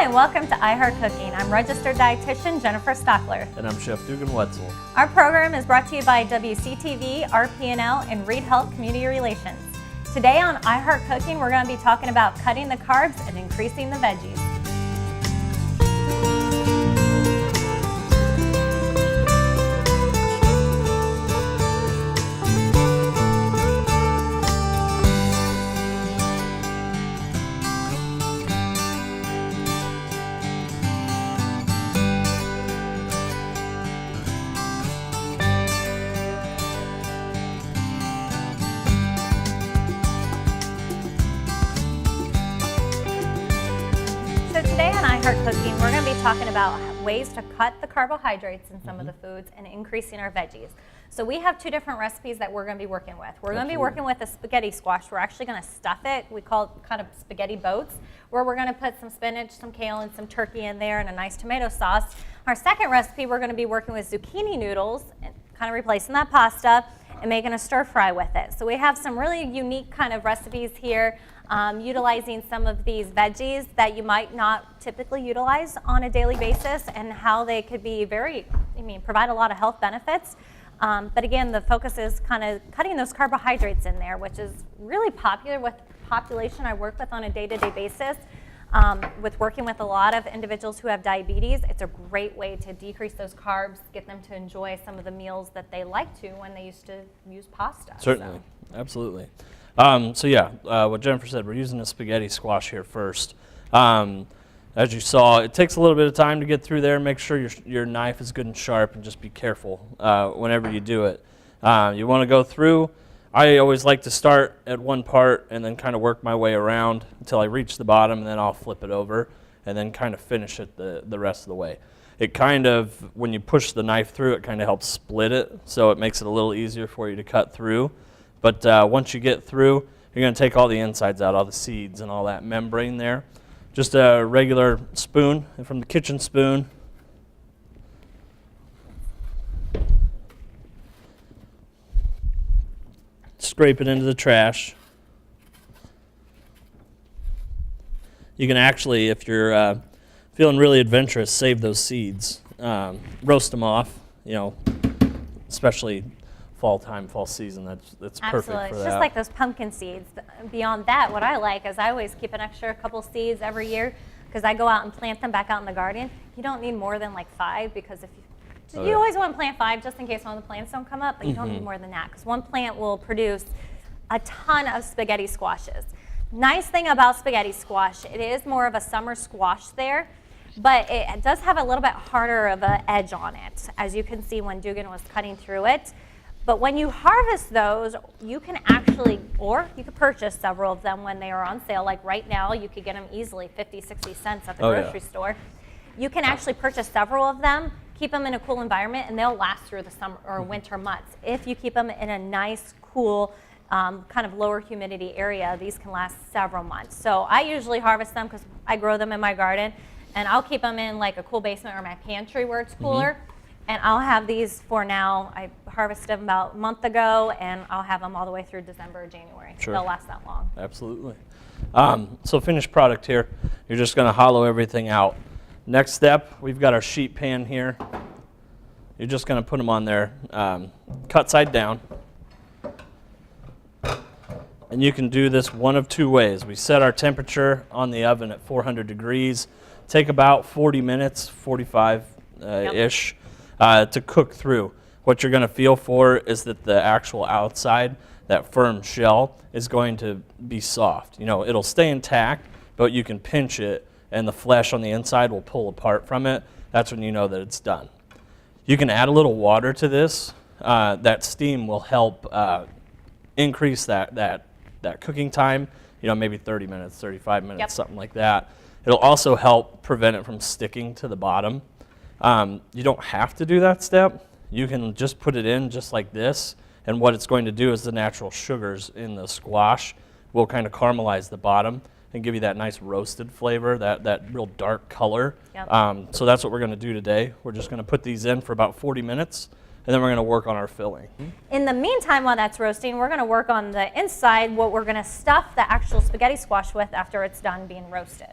and welcome to iHeart Cooking. I'm registered dietitian Jennifer Stachler. And I'm Chef Dugan Wetzel. Our program is brought to you by WCTV, RP&L, and Reid Health Community Relations. Today on iHeart Cooking, we're going to be talking about cutting the carbs and increasing the veggies. So today on iHeart Cooking, we're going to be talking about ways to cut the carbohydrates in some of the foods and increasing our veggies. So we have two different recipes that we're going to be working with. We're going to be working with a spaghetti squash. We're actually going to stuff it. We call it kind of spaghetti boats, where we're going to put some spinach, some kale, and some turkey in there and a nice tomato sauce. Our second recipe, we're going to be working with zucchini noodles and kind of replacing that pasta and making a stir fry with it. So we have some really unique kind of recipes here. Utilizing some of these veggies that you might not typically utilize on a daily basis, and how they could be provide a lot of health benefits. But again, the focus is kind of cutting those carbohydrates in there, which is really popular with the population I work with on a day-to-day basis. With working with a lot of individuals who have diabetes, it's a great way to decrease those carbs, get them to enjoy some of the meals that they like to when they used to use pasta. Certainly, absolutely. What Jennifer said, we're using a spaghetti squash here first. As you saw, it takes a little bit of time to get through there. Make sure your knife is good and sharp, and just be careful whenever you do it. You want to go through. I always like to start at one part and then kind of work my way around until I reach the bottom, and then I'll flip it over and then kind of finish it the rest of the way. It kind of, when you push the knife through, it kind of helps split it, so it makes it a little easier for you to cut through. But once you get through, you're going to take all the insides out, all the seeds and all that membrane there. Just a regular spoon from the kitchen spoon. Scrape it into the trash. You can actually, if you're feeling really adventurous, save those seeds. Roast them off, especially fall season, that's perfect for that. It's just like those pumpkin seeds. Beyond that, what I like is I always keep an extra couple seeds every year, because I go out and plant them back out in the garden. You don't need more than like 5, because if you always want to plant 5 just in case one of the plants don't come up, but you don't need more than that, because one plant will produce a ton of spaghetti squashes. Nice thing about spaghetti squash, it is more of a summer squash there, but it does have a little bit harder of an edge on it, as you can see when Dugan was cutting through it. But when you harvest those, you can actually, or you could purchase several of them when they are on sale. Like right now, you could get them easily 50, 60 cents at the grocery store. You can actually purchase several of them, keep them in a cool environment, and they'll last through the summer or winter months. If you keep them in a nice, cool, kind of lower humidity area, these can last several months. So I usually harvest them because I grow them in my garden, and I'll keep them in like a cool basement or my pantry where it's cooler. And I'll have these for now. I harvested them about a month ago, and I'll have them all the way through December or January. Sure. They'll last that long. Absolutely. So finished product here. You're just going to hollow everything out. Next step, we've got our sheet pan here. You're just going to put them on there, cut side down. And you can do this one of 2 ways. We set our temperature on the oven at 400 degrees. Take about 40 minutes, 45-ish. To cook through. What you're going to feel for is that the actual outside, that firm shell, is going to be soft. It'll stay intact, but you can pinch it, and the flesh on the inside will pull apart from it. That's when you know that it's done. You can add a little water to this. That steam will help increase that cooking time, maybe 30 minutes, 35 minutes, something like that. It'll also help prevent it from sticking to the bottom. You don't have to do that step. You can just put it in just like this, and what it's going to do is the natural sugars in the squash will kind of caramelize the bottom and give you that nice roasted flavor, that real dark color. So that's what we're going to do today. We're just going to put these in for about 40 minutes, and then we're going to work on our filling. In the meantime, while that's roasting, we're going to work on the inside, what we're going to stuff the actual spaghetti squash with after it's done being roasted.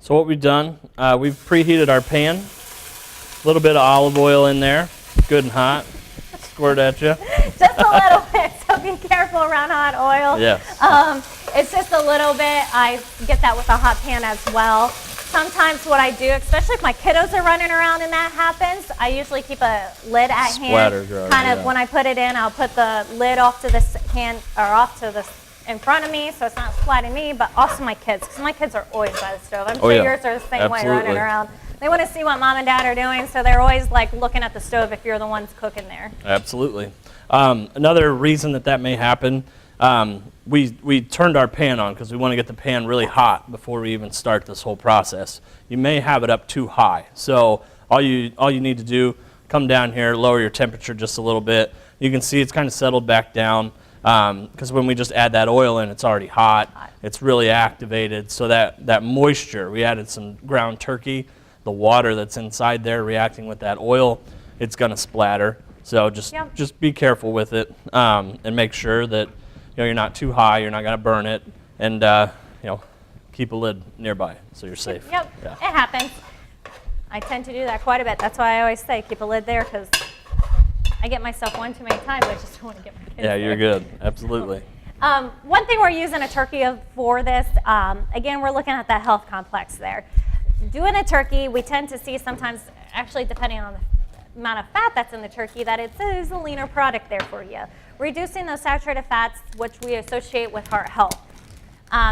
So what we've done, we've preheated our pan. A little bit of olive oil in there, good and hot. Squirt at you. Just a little bit, so be careful around hot oil. Yes. It's just a little bit. I get that with a hot pan as well. Sometimes what I do, especially if my kiddos are running around and that happens, I usually keep a lid at hand. Kind of when I put it in, I'll put the lid off to this hand or off to this in front of me, so it's not splatting me, but also my kids, because my kids are always by the stove. I'm sure yours are the same way, running around. They want to see what mom and dad are doing, so they're always like looking at the stove if you're the ones cooking there. Absolutely. Another reason that may happen, we turned our pan on because we want to get the pan really hot before we even start this whole process. You may have it up too high, so all you need to do, come down here, lower your temperature just a little bit. You can see it's kind of settled back down because when we just add that oil in, it's already hot. It's really activated, so that moisture, we added some ground turkey, the water that's inside there reacting with that oil, it's going to splatter. So just be careful with it and make sure that you're not too high, you're not going to burn it, and keep a lid nearby so you're safe. Yep, yeah. It happens. I tend to do that quite a bit. That's why I always say keep a lid there, because I get myself one too many times. I just don't want to get my kids Yeah, you're there. good. Absolutely. One thing we're using a turkey for this, again, we're looking at that health complex there. Doing a turkey, we tend to see sometimes, actually depending on the amount of fat that's in the turkey, that it is a leaner product there for you. Reducing those saturated fats, which we associate with heart health.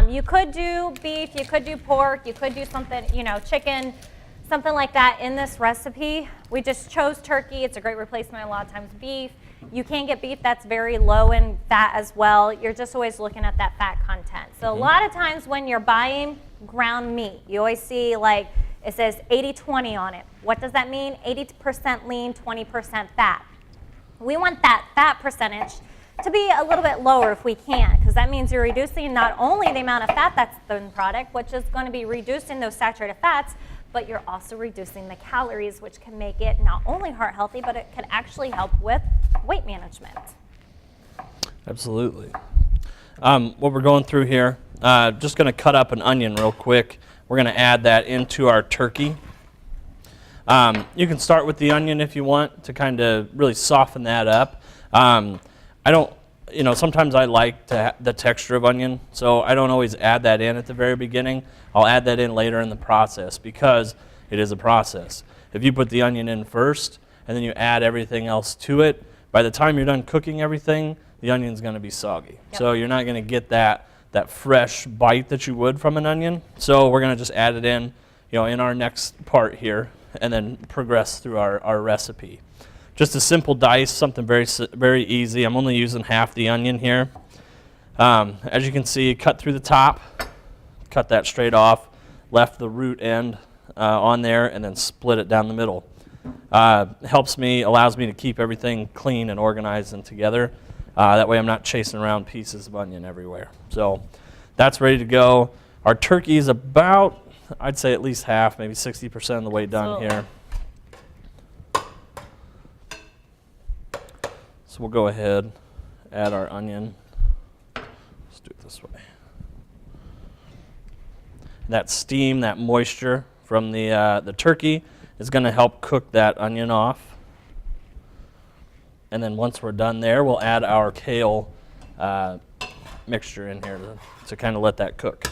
You could do beef, you could do pork, you could do something, chicken, something like that in this recipe. We just chose turkey. It's a great replacement a lot of times beef. You can get beef that's very low in fat as well. You're just always looking at that fat content. So a lot of times when you're buying ground meat, you always see like it says 80-20 on it. What does that mean? 80% lean, 20% fat. We want that fat percentage to be a little bit lower if we can, because that means you're reducing not only the amount of fat that's in the product, which is going to be reducing those saturated fats, but you're also reducing the calories, which can make it not only heart healthy, but it can actually help with weight management. Absolutely. What we're going through here, just going to cut up an onion real quick. We're going to add that into our turkey. You can start with the onion if you want to kind of really soften that up. I don't, sometimes I like the texture of onion, so I don't always add that in at the very beginning. I'll add that in later in the process because it is a process. If you put the onion in first and then you add everything else to it, by the time you're done cooking everything, the onion's going to be soggy. Yep. So you're not going to get that fresh bite that you would from an onion. So we're going to just add it in, in our next part here, and then progress through our recipe. Just a simple dice, something very, very easy. I'm only using half the onion here. As you can see, cut through the top, cut that straight off, left the root end on there, and then split it down the middle. Allows me to keep everything clean and organized and together. That way I'm not chasing around pieces of onion everywhere. So that's ready to go. Our turkey is about, I'd say at least half, maybe 60% of the way done here. So we'll go ahead, add our onion. Let's do it this way. That steam, that moisture from the turkey is going to help cook that onion off. And then once we're done there, we'll add our kale mixture in here to kind of let that cook.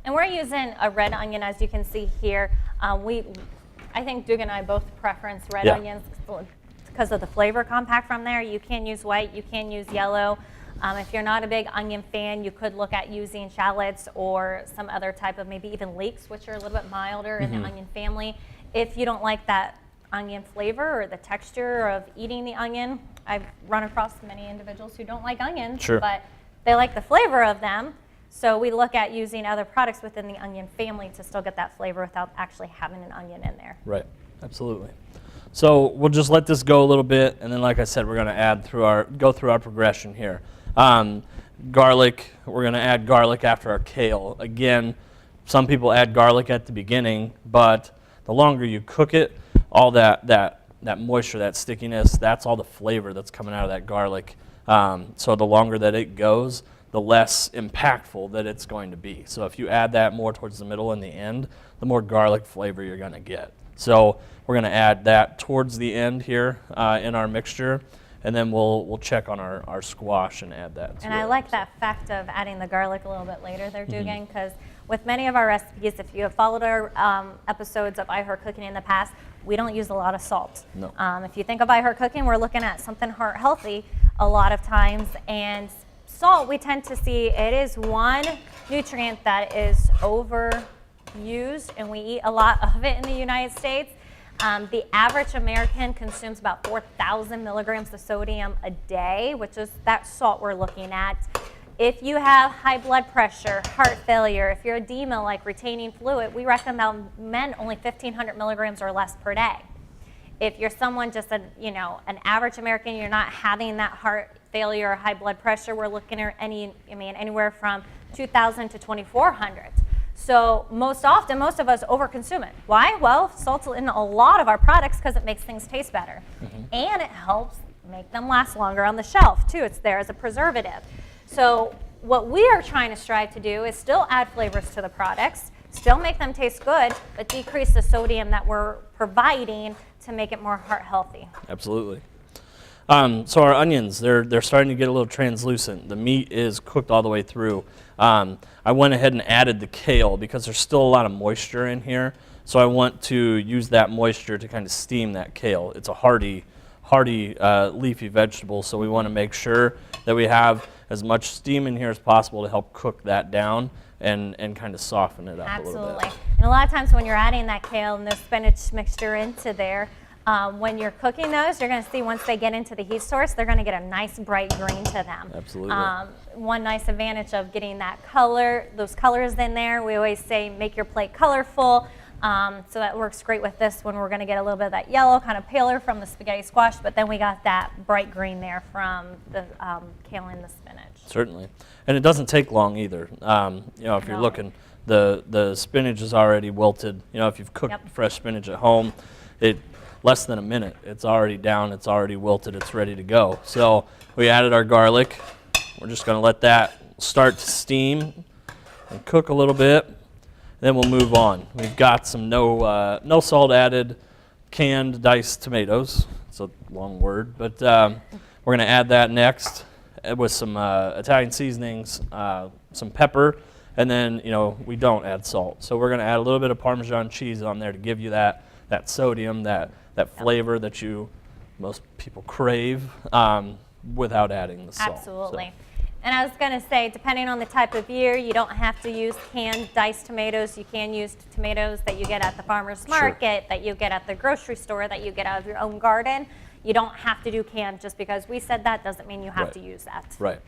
And we're using a red onion, as you can see here. I think Dugan and I both preference red onions because of the flavor compact from there. You can use white, you can use yellow. If you're not a big onion fan, you could look at using shallots or some other type of maybe even leeks, which are a little bit milder in the onion family. If you don't like that onion flavor or the texture of eating the onion, I've run across many individuals who don't like onions, but they like the flavor of them. So we look at using other products within the onion family to still get that flavor without actually having an onion in there. Right, absolutely. So we'll just let this go a little bit, and then like I said, we're going to go through our progression here. Garlic, we're going to add garlic after our kale. Again, some people add garlic at the beginning, but the longer you cook it, all that moisture, that stickiness, that's all the flavor that's coming out of that garlic. So the longer that it goes, the less impactful that it's going to be. So if you add that more towards the middle and the end, the more garlic flavor you're going to get. So we're going to add that towards the end here in our mixture, and then we'll check on our squash and add that to And I it. like that fact of adding the garlic a little bit later there, Dugan, because with many of our recipes, if you have followed our episodes of I Heart Cooking in the past, we don't use a lot of salt. No. If you think of I Heart Cooking, we're looking at something heart healthy a lot of times, and salt, we tend to see it is one nutrient that is overused, and we eat a lot of it in the United States. The average American consumes about 4,000 milligrams of sodium a day, which is that salt we're looking at. If you have high blood pressure, heart failure, if you're edema, like retaining fluid, we recommend only 1,500 milligrams or less per day. If you're someone just an average American, you're not having that heart failure or high blood pressure, we're looking at anywhere from 2,000 to 2,400. So most often, most of us overconsume it. Why? Well, salt's in a lot of our products because it makes things taste better. And it helps make them last longer on the shelf, too. It's there as a preservative. So what we are trying to strive to do is still add flavors to the products, still make them taste good, but decrease the sodium that we're providing to make it more heart healthy. Absolutely. So our onions, they're starting to get a little translucent. The meat is cooked all the way through. I went ahead and added the kale because there's still a lot of moisture in here. So I want to use that moisture to kind of steam that kale. It's a hardy leafy vegetable, so we want to make sure that we have as much steam in here as possible to help cook that down and kind of soften it up a little bit. Absolutely. And a lot of times when you're adding that kale and the spinach mixture into there, when you're cooking those, you're going to see once they get into the heat source, they're going to get a nice bright green to them. Absolutely. One nice advantage of getting that color, those colors in there, we always say make your plate colorful. So that works great with this one. We're going to get a little bit of that yellow, kind of paler from the spaghetti squash, but then we got that bright green there from the kale and the spinach. Certainly. And it doesn't take long either. If you're looking, the spinach is already wilted. If you've cooked fresh spinach at home, less than a minute, it's already down, it's already wilted, it's ready to go. So we added our garlic. We're just going to let that start to steam and cook a little bit. Then we'll move on. We've got some no salt added canned diced tomatoes. It's a long word, but we're going to add that next with some Italian seasonings, some pepper, and then we don't add salt. So we're going to add a little bit of Parmesan cheese on there to give you that sodium, that flavor that most people crave without adding the salt. Absolutely. So. And I was going to say, depending on the type of year, you don't have to use canned diced tomatoes. You can use tomatoes that you get at the farmer's market, that you get at the grocery store, that you get out of your own garden. You don't have to do canned. Just because we said that doesn't mean you have to use that. Right.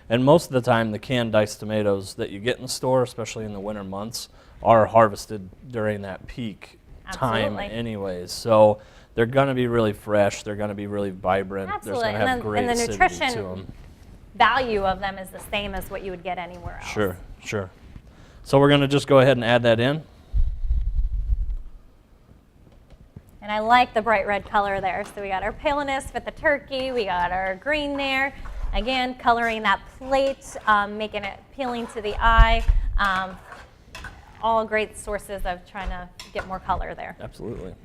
And most of the time, the canned diced tomatoes that you get in the store, especially in the winter months, are harvested during that peak time anyways. So they're going to be really fresh. They're going to be really vibrant. Absolutely. They're going to have great and the acidity nutrition to them. value of them is the same as what you would get anywhere else. Sure. So we're going to just go ahead and add that in. And I like the bright red color there. So we got our paleness with the turkey. We got our green there. Again, coloring that plate, making it appealing to the eye. All great sources of trying to get more color there. Absolutely.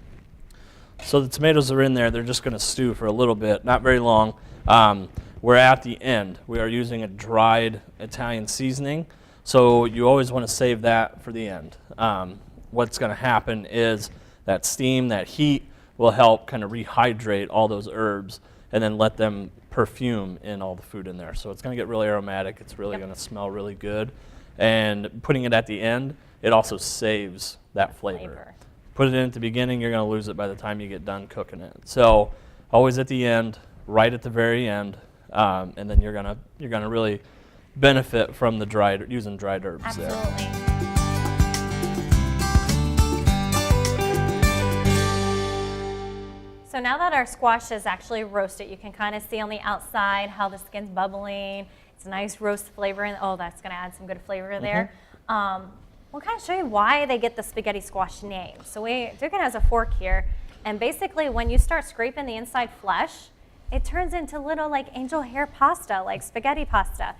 So the tomatoes are in there. They're just going to stew for a little bit, not very long. We're at the end. We are using a dried Italian seasoning, so you always want to save that for the end. What's going to happen is that steam, that heat will help kind of rehydrate all those herbs and then let them perfume in all the food in there. So it's going to get really aromatic. It's really going to smell really good. And putting it at the end, it also saves that flavor. Put it in at the beginning, you're going to lose it by the time you get done cooking it. So always at the end, right at the very end, and then you're gonna really benefit from the using dried herbs. Absolutely. There. So now that our squash is actually roasted, you can kind of see on the outside how the skin's bubbling. It's a nice roast flavor, and that's going to add some good flavor there. We'll kind of show you why they get the spaghetti squash name. So Dugan has a fork here, and basically when you start scraping the inside flesh, it turns into little like angel hair pasta, like spaghetti pasta.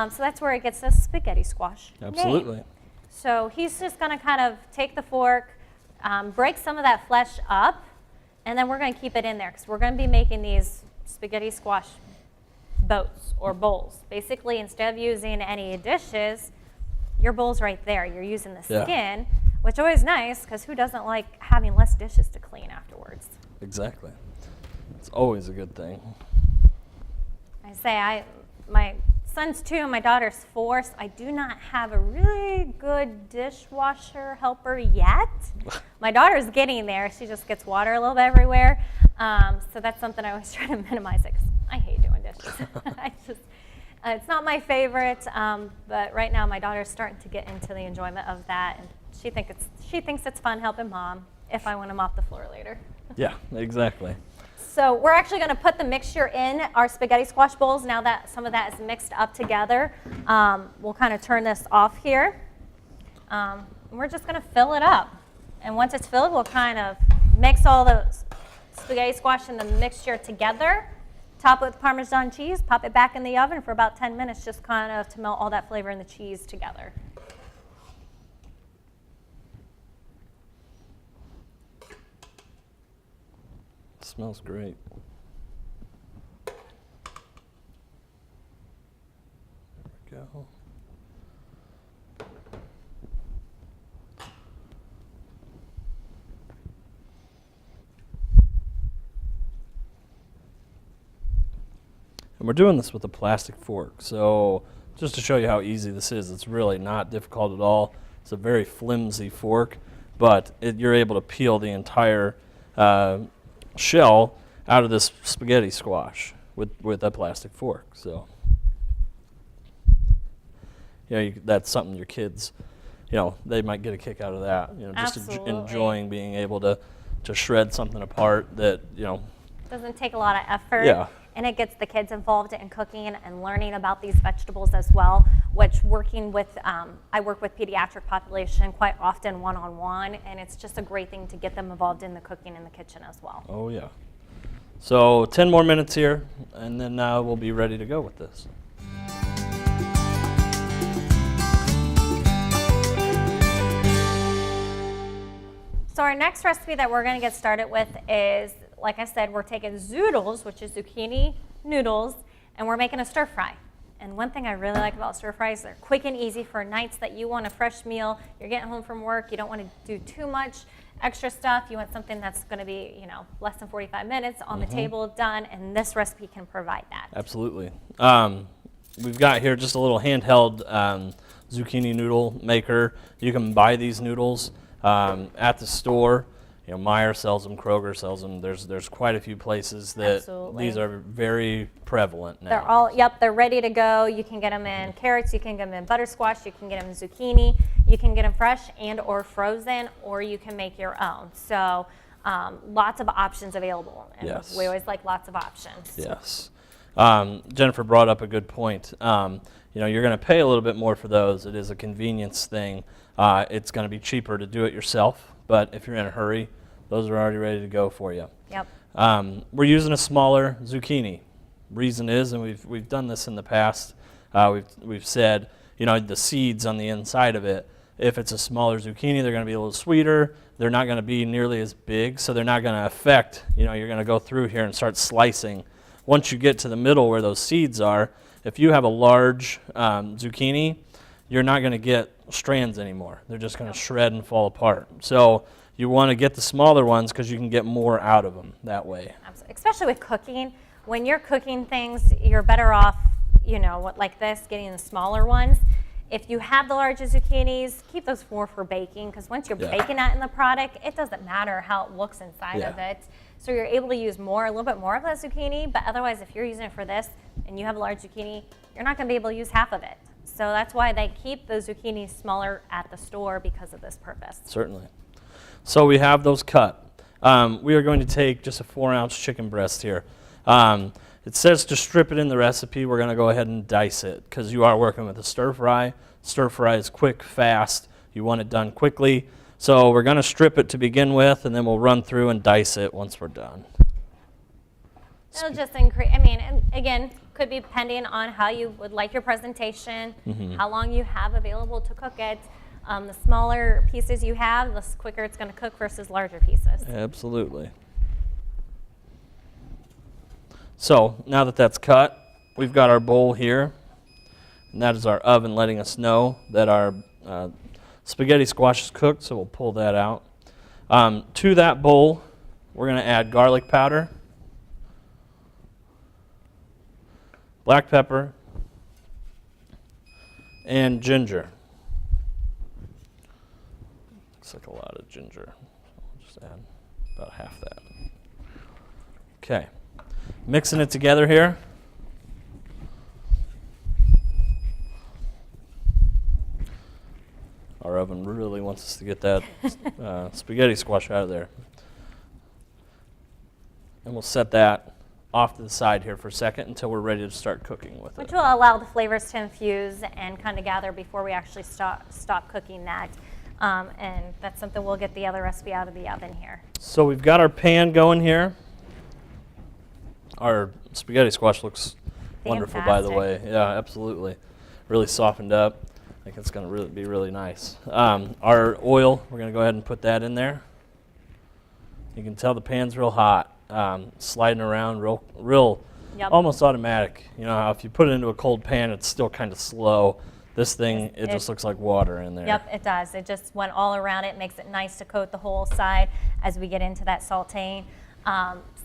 So that's where it gets the spaghetti squash Absolutely. name. So he's just going to kind of take the fork, break some of that flesh up, and then we're going to keep it in there because we're going to be making these spaghetti squash boats or bowls. Basically, instead of using any dishes, your bowl's right there. You're using the skin, which is always nice because who doesn't like having less dishes to clean afterwards? Exactly. It's always a good thing. I say my son's 2 and my daughter's 4, so I do not have a really good dishwasher helper yet. My daughter's getting there. She just gets water a little bit everywhere. So that's something I always try to minimize it because I hate doing dishes. It's not my favorite, but right now my daughter's starting to get into the enjoyment of that, and she thinks it's fun helping mom if I want to mop the floor later. Yeah, exactly. So we're actually going to put the mixture in our spaghetti squash bowls now that some of that is mixed up together. We'll kind of turn this off here. And we're just going to fill it up. And once it's filled, we'll kind of mix all the spaghetti squash and the mixture together. Top it with Parmesan cheese, pop it back in the oven for about 10 minutes just kind of to melt all that flavor and the cheese together. Smells great. There we go. And we're doing this with a plastic fork. So just to show you how easy this is, it's really not difficult at all. It's a very flimsy fork, but you're able to peel the entire shell out of this spaghetti squash with a plastic fork. So, that's something your kids, they might get a kick out of that. Just enjoying being able to shred something apart that, Doesn't take a lot of effort. Yeah. And it gets the kids involved in cooking and learning about these vegetables as well, which working with, I work with pediatric population quite often one-on-one, and it's just a great thing to get them involved in the cooking in the kitchen as well. Oh, yeah. So 10 more minutes here, and then we'll be ready to go with this. So our next recipe that we're going to get started with is, like I said, we're taking zoodles, which is zucchini noodles, and we're making a stir fry. And one thing I really like about stir fries, they're quick and easy for nights that you want a fresh meal. You're getting home from work. You don't want to do too much extra stuff. You want something that's going to be, less than 45 minutes on the table, done, and this recipe can provide that. Absolutely. We've got here just a little handheld zucchini noodle maker. You can buy these noodles at the store. Meijer sells them, Kroger sells them. There's quite a few places that these are very prevalent now. They're ready to go. You can get them in carrots, you can get them in buttersquash, you can get them in zucchini, you can get them fresh and or frozen, or you can make your own. So lots of options available. And yes. We always like lots of options. Yes. Jennifer brought up a good point. You're going to pay a little bit more for those. It is a convenience thing. It's going to be cheaper to do it yourself. But if you're in a hurry, those are already ready to go for you. Yep. We're using a smaller zucchini. Reason is, and we've done this in the past, we've said, the seeds on the inside of it, if it's a smaller zucchini, they're going to be a little sweeter. They're not going to be nearly as big, so they're not going to affect, you're going to go through here and start slicing. Once you get to the middle where those seeds are, if you have a large zucchini, you're not going to get strands anymore. They're just going to shred and fall apart. So you want to get the smaller ones because you can get more out of them that way. Absolutely. Especially with cooking. When you're cooking things, you're better off, like this, getting the smaller ones. If you have the larger zucchinis, keep those for baking, because once you're baking that in the product, it doesn't matter how it looks inside of it. So you're able to use a little bit more of that zucchini, but otherwise if you're using it for this and you have a large zucchini, you're not going to be able to use half of it. So that's why they keep the zucchini smaller at the store, because of this purpose. Certainly. So we have those cut. We are going to take just a 4-ounce chicken breast here. It says to strip it in the recipe. We're going to go ahead and dice it because you are working with a stir fry. Stir fry is quick, fast. You want it done quickly. So we're going to strip it to begin with, and then we'll run through and dice it once we're done. It'll just increase, I mean, and again, could be depending on how you would like your presentation, how long you have available to cook it. The smaller pieces you have, the quicker it's going to cook versus larger pieces. Absolutely. So now that that's cut, we've got our bowl here, and that is our oven letting us know that our spaghetti squash is cooked, so we'll pull that out. To that bowl, we're going to add garlic powder, black pepper, and ginger. Looks like a lot of ginger. I'll just add about half that. Okay, mixing it together here. Our oven really wants us to get that spaghetti squash out of there. And we'll set that off to the side here for a second until we're ready to start cooking with it. Which will allow the flavors to infuse and kind of gather before we actually stop cooking that. And that's something we'll get the other recipe out of the oven here. So we've got our pan going here. Our spaghetti squash looks wonderful, by the way. Yeah, absolutely. Really softened up. I think it's going to be really nice. Our oil, we're going to go ahead and put that in there. You can tell the pan's real hot. Sliding around real Yep. almost automatic. You know how if you put it into a cold pan, it's still kind of slow. This thing, it just looks like water in there. Yep, it does. It just went all around it. Makes it nice to coat the whole side as we get into that sauteing.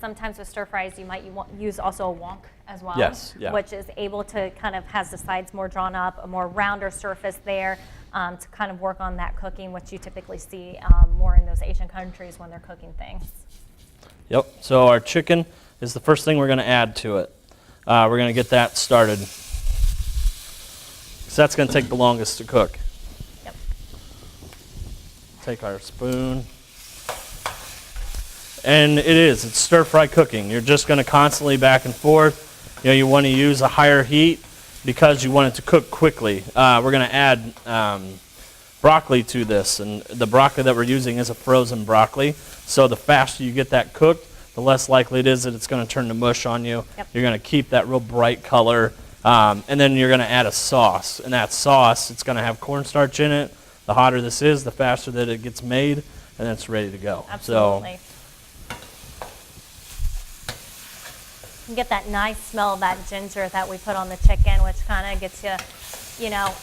Sometimes with stir fries, you might use also a wonk as well. Yes, yeah. Which is able to kind of has the sides more drawn up, a more rounder surface there to kind of work on that cooking, which you typically see more in those Asian countries when they're cooking things. Yep, so our chicken is the first thing we're going to add to it. We're going to get that started. So that's going to take the longest to cook. Yep. Take our spoon. And it's stir fry cooking. You're just going to constantly back and forth. You know, you want to use a higher heat because you want it to cook quickly. We're going to add broccoli to this, and the broccoli that we're using is a frozen broccoli. So the faster you get that cooked, the less likely it is that it's going to turn to mush on you. Yep. You're going to keep that real bright color, and then you're going to add a sauce. And that sauce, it's going to have cornstarch in it. The hotter this is, the faster that it gets made, and then it's ready to go. Absolutely. You get that nice smell of that ginger that we put on the chicken, which kind of gets you,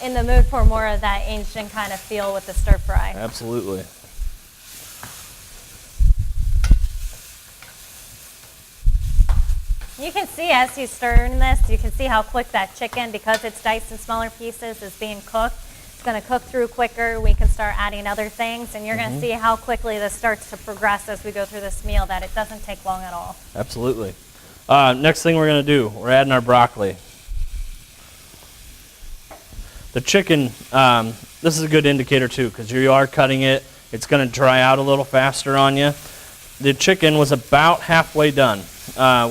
in the mood for more of that Asian kind of feel with the stir fry. Absolutely. You can see as he's stirring this, you can see how quick that chicken, because it's diced in smaller pieces, is being cooked. It's going to cook through quicker. We can start adding other things, and you're going to see how quickly this starts to progress as we go through this meal, that it doesn't take long at all. Absolutely. Next thing we're going to do, we're adding our broccoli. The chicken, this is a good indicator too, because you are cutting it. It's going to dry out a little faster on you. The chicken was about halfway done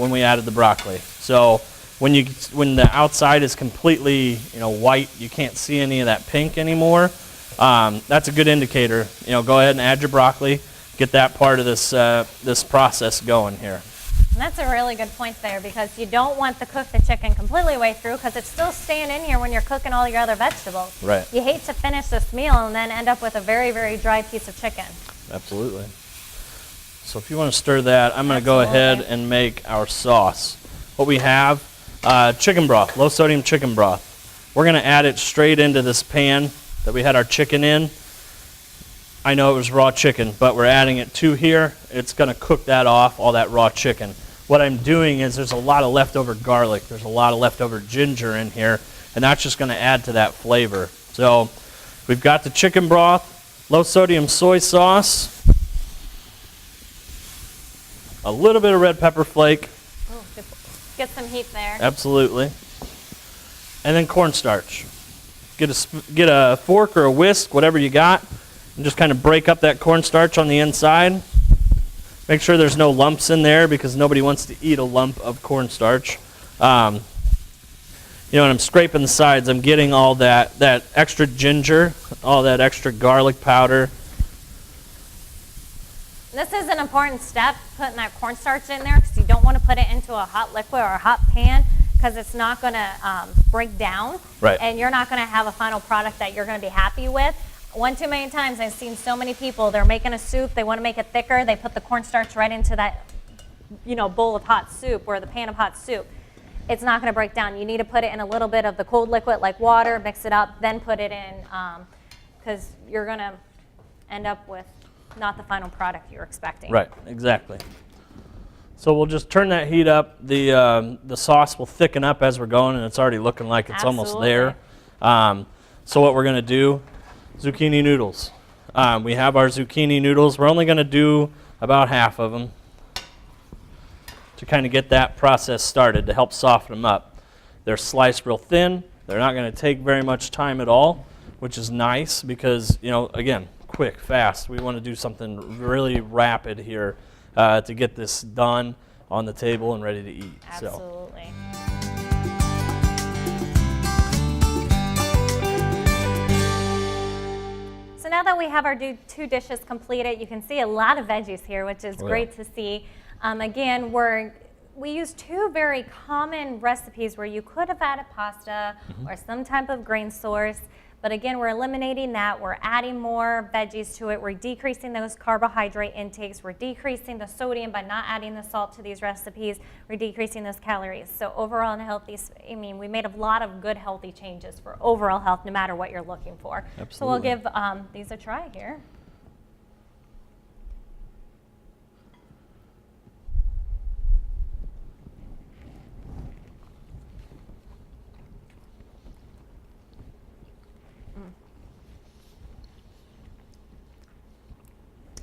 when we added the broccoli. So when the outside is completely white, you can't see any of that pink anymore. That's a good indicator. Go ahead and add your broccoli. Get that part of this process going here. And that's a really good point there, because you don't want to cook the chicken completely way through, because it's still staying in here when you're cooking all your other vegetables. Right. You hate to finish this meal and then end up with a very, very dry piece of chicken. Absolutely. So if you want to stir that, I'm going to go ahead and make our sauce. What we have, chicken broth, low sodium chicken broth. We're going to add it straight into this pan that we had our chicken in. I know it was raw chicken, but we're adding it to here. It's going to cook that off, all that raw chicken. What I'm doing is there's a lot of leftover garlic, there's a lot of leftover ginger in here, and that's just going to add to that flavor. So we've got the chicken broth, low sodium soy sauce, a little bit of red pepper flake. Ooh, get some heat there. Absolutely. And then cornstarch. Get a fork or a whisk, whatever you got, and just kind of break up that cornstarch on the inside. Make sure there's no lumps in there, because nobody wants to eat a lump of cornstarch. When I'm scraping the sides, I'm getting all that extra ginger, all that extra garlic powder. This is an important step, putting that cornstarch in there, because you don't want to put it into a hot liquid or a hot pan because it's not going to break down. Right. And you're not going to have a final product that you're going to be happy with. One too many times I've seen so many people, they're making a soup, they want to make it thicker, they put the cornstarch right into that, bowl of hot soup or the pan of hot soup. It's not going to break down. You need to put it in a little bit of the cold liquid like water, mix it up, then put it in, because you're going to end up with not the final product you're expecting. Right, exactly. So we'll just turn that heat up. The sauce will thicken up as we're going, and it's already looking like it's almost there. So what we're going to do, zucchini noodles. We have our zucchini noodles. We're only going to do about half of them to kind of get that process started to help soften them up. They're sliced real thin. They're not going to take very much time at all, which is nice because, again, quick, fast. We want to do something really rapid here to get this done on the table and ready to eat. Absolutely. So now that we have our two dishes completed, you can see a lot of veggies here, which is great to see. Again, we use two very common recipes where you could have added pasta or some type of grain source. But again, we're eliminating that. We're adding more veggies to it. We're decreasing those carbohydrate intakes. We're decreasing the sodium by not adding the salt to these recipes. We're decreasing those calories. So overall in healthy, we made a lot of good healthy changes for overall health, no matter what you're looking for. Absolutely. So we'll give these a try here.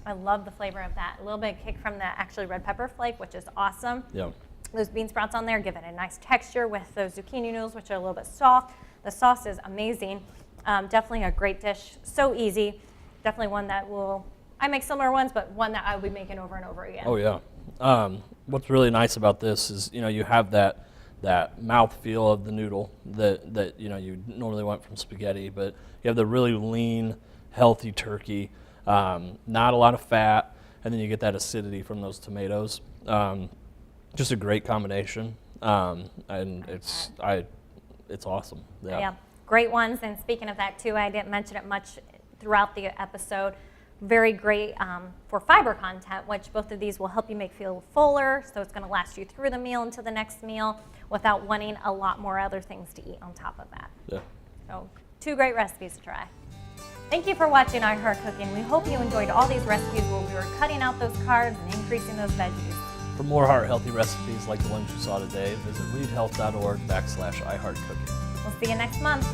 I love the flavor of that. A little bit of kick from the actually red pepper flake, which is awesome. Yeah. Those bean sprouts on there give it a nice texture with those zucchini noodles, which are a little bit soft. The sauce is amazing. Definitely a great dish. So easy. Definitely one that I make similar ones, but one that I will be making over and over again. Oh yeah. What's really nice about this is, you have that mouthfeel of the noodle that you normally want from spaghetti, but you have the really lean, healthy turkey. Not a lot of fat, and then you get that acidity from those tomatoes. Just a great combination, and it's awesome. Yeah, great ones. And speaking of that too, I didn't mention it much throughout the episode. Very great for fiber content, which both of these will help you feel fuller, so it's going to last you through the meal into the next meal without wanting a lot more other things to eat on top of that. Yeah. So two great recipes to try. Thank you for watching iHeart Cooking. We hope you enjoyed all these recipes where we were cutting out those carbs and increasing those veggies. For more heart-healthy recipes like the ones you saw today, visit reidhealth.org/iHeartCooking. We'll see you next month.